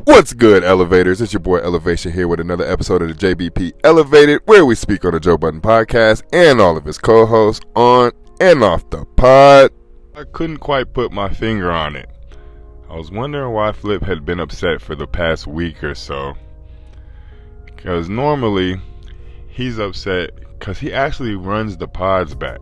What's good, elevators? It's your boy Elevation here with another episode of the JBP Elevated, where we speak on the Joe Budden podcast and all of his co-hosts on and off the pod. I couldn't quite put my finger on it. I was wondering why Flip had been upset for the past week or so. Because normally he's upset because he actually runs the pods back.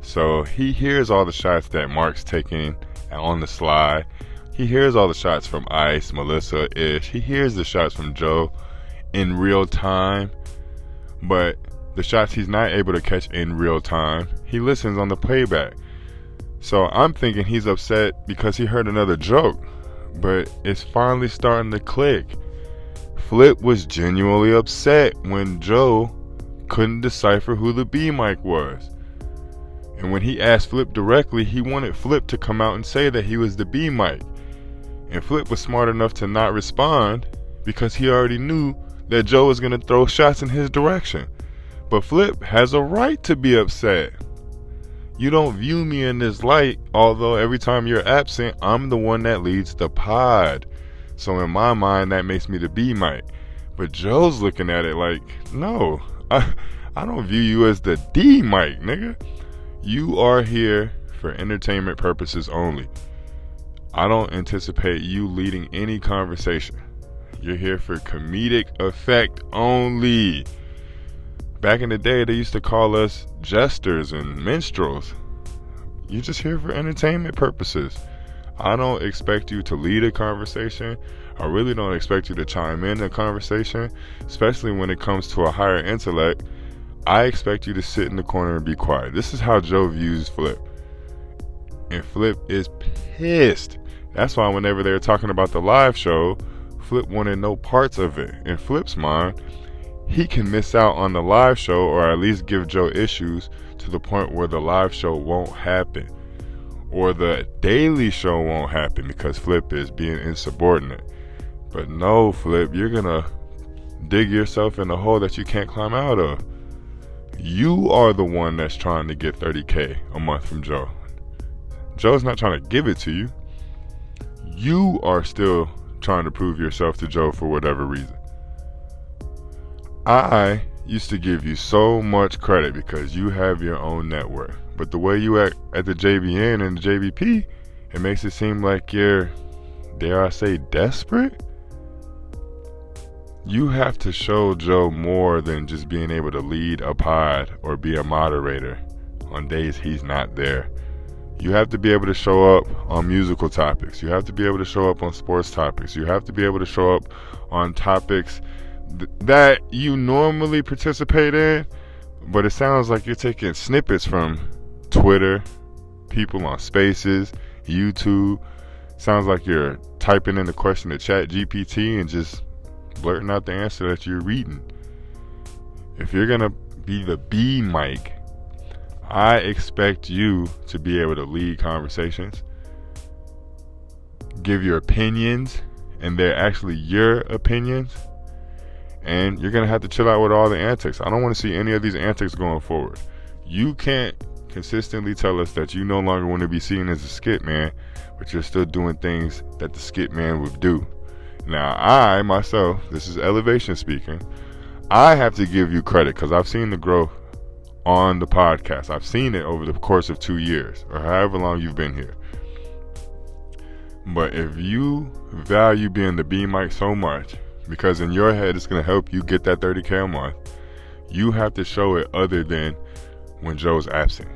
So he hears all the shots that Mark's taking on the slide. He hears all the shots from Ice, Melissa, Ish. He hears the shots from Joe in real time. But the shots he's not able to catch in real time, he listens on the playback. So I'm thinking he's upset because he heard another joke. But it's finally starting to click. Flip was genuinely upset when Joe couldn't decipher who the B mic was. And when he asked Flip directly, he wanted Flip to come out and say that he was the B mic. And Flip was smart enough to not respond because he already knew that Joe was going to throw shots in his direction. But Flip has a right to be upset. You don't view me in this light, although every time you're absent, I'm the one that leads the pod. So in my mind, that makes me the B mic. But Joe's looking at it like, no, I don't view you as the D mic, nigga. You are here for entertainment purposes only. I don't anticipate you leading any conversation. You're here for comedic effect only. Back in the day, they used to call us jesters and minstrels. You're just here for entertainment purposes. I don't expect you to lead a conversation. I really don't expect you to chime in a conversation, especially when it comes to a higher intellect. I expect you to sit in the corner and be quiet. This is how Joe views Flip. And Flip is pissed. That's why whenever they were talking about the live show, Flip wanted no parts of it. In Flip's mind, he can miss out on the live show or at least give Joe issues to the point where the live show won't happen. Or the daily show won't happen because Flip is being insubordinate. But no, Flip, you're going to dig yourself in a hole that you can't climb out of. You are the one that's trying to get $30K a month from Joe. Joe's not trying to give it to you. You are still trying to prove yourself to Joe for whatever reason. I used to give you so much credit because you have your own network. But the way you act at the JBN and the JBP, it makes it seem like you're, dare I say, desperate? You have to show Joe more than just being able to lead a pod or be a moderator on days he's not there. You have to be able to show up on musical topics. You have to be able to show up on sports topics. You have to be able to show up on topics that you normally participate in, but it sounds like you're taking snippets from Twitter, people on Spaces, YouTube. Sounds like you're typing in the question to ChatGPT and just blurting out the answer that you're reading. If you're gonna be the B mic, I expect you to be able to lead conversations, give your opinions, and they're actually your opinions. And you're gonna have to chill out with all the antics. I don't want to see any of these antics going forward. You can't consistently tell us that you no longer want to be seen as a skit man, but you're still doing things that the skit man would do. Now, I, myself, this is Elevation speaking, I have to give you credit because I've seen the growth on the podcast. I've seen it over the course of 2 years or however long you've been here. But if you value being the B mic so much, because in your head it's going to help you get that $30K a month, you have to show it other than when Joe's absent,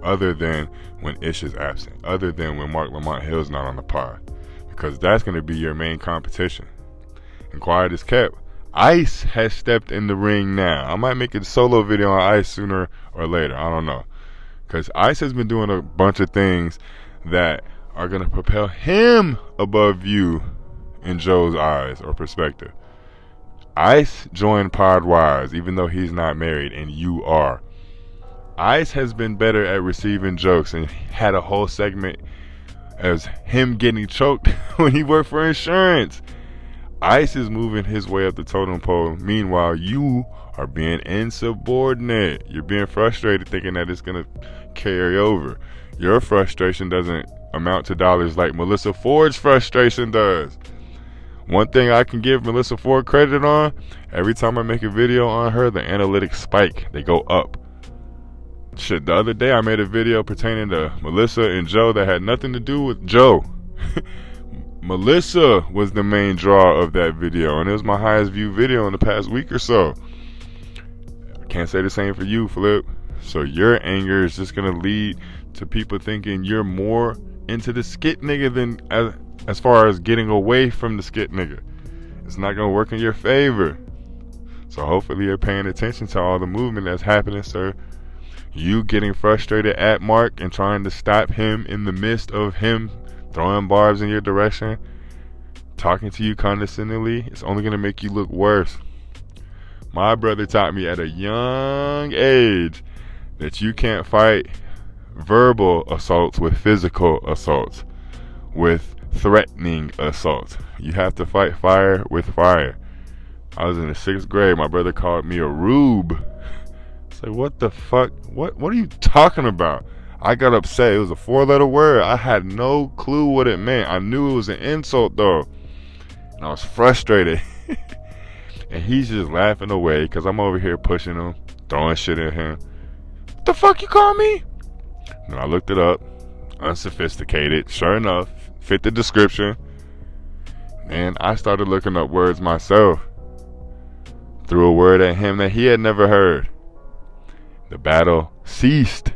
other than when Ish is absent, other than when Mark Lamont Hill's not on the pod. Because that's going to be your main competition. And quiet as kept, Ice has stepped in the ring now. I might make a solo video on Ice sooner or later. I don't know. Because Ice has been doing a bunch of things that are going to propel him above you in Joe's eyes or perspective. Ice joined Podwise even though he's not married and you are. Ice has been better at receiving jokes and had a whole segment as him getting choked when he worked for insurance. Ice is moving his way up the totem pole. Meanwhile, you are being insubordinate. You're being frustrated thinking that it's going to carry over. Your frustration doesn't amount to dollars like Melissa Ford's frustration does. One thing I can give Melissa Ford credit on, every time I make a video on her, the analytics spike. They go up. Shit, the other day I made a video pertaining to Melissa and Joe that had nothing to do with Joe. Melissa was the main draw of that video, and it was my highest viewed video in the past week or so. I can't say the same for you, Flip. So your anger is just gonna lead to people thinking you're more into the skit nigga than as far as getting away from the skit nigga. It's not gonna work in your favor. So hopefully you're paying attention to all the movement that's happening, sir. You getting frustrated at Mark and trying to stop him in the midst of him throwing barbs in your direction, talking to you condescendingly, it's only going to make you look worse. My brother taught me at a young age that you can't fight verbal assaults with physical assaults, with threatening assaults. You have to fight fire with fire. I was in the 6th grade. My brother called me a rube. It's like, what the fuck? What are you talking about? I got upset. It was a 4-letter word. I had no clue what it meant. I knew it was an insult though, and I was frustrated. And he's just laughing away because I'm over here pushing him, throwing shit at him. What the fuck you call me? And I looked it up. Unsophisticated. Sure enough, fit the description. And I started looking up words myself. Threw a word at him that he had never heard. The battle ceased.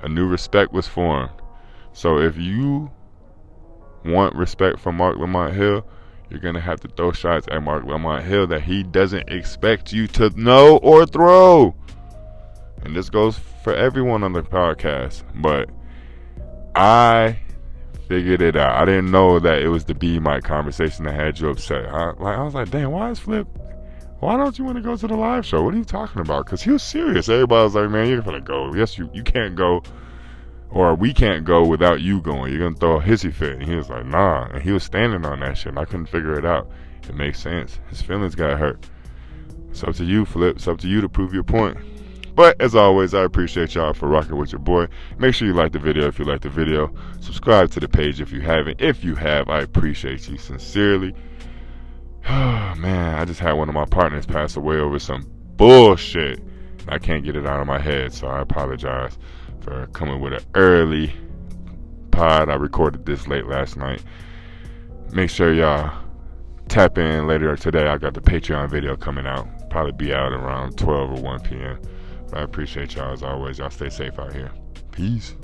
A new respect was formed. So if you want respect from Mark Lamont Hill, you're going to have to throw shots at Mark Lamont Hill that he doesn't expect you to know or throw. And this goes for everyone on the podcast. But I figured it out. I didn't know that it was the B-Mic conversation that had you upset. I was like, damn, why is Flip? Why don't you want to go to the live show? What are you talking about? Because he was serious. Everybody was like, man, you're going to go. Yes, you can't go. Or we can't go without you going. You're going to throw a hissy fit. And he was like, nah. And he was standing on that shit. And I couldn't figure it out. It makes sense. His feelings got hurt. It's up to you, Flip. It's up to you to prove your point. But as always, I appreciate y'all for rocking with your boy. Make sure you like the video if you like the video. Subscribe to the page if you haven't. If you have, I appreciate you sincerely. Oh, man, I just had one of my partners pass away over some bullshit. I can't get it out of my head, so I apologize for coming with an early pod. I recorded this late last night. Make sure y'all tap in later today. I got the Patreon video coming out. Probably be out around 12 or 1 p.m. But I appreciate y'all as always. Y'all stay safe out here. Peace.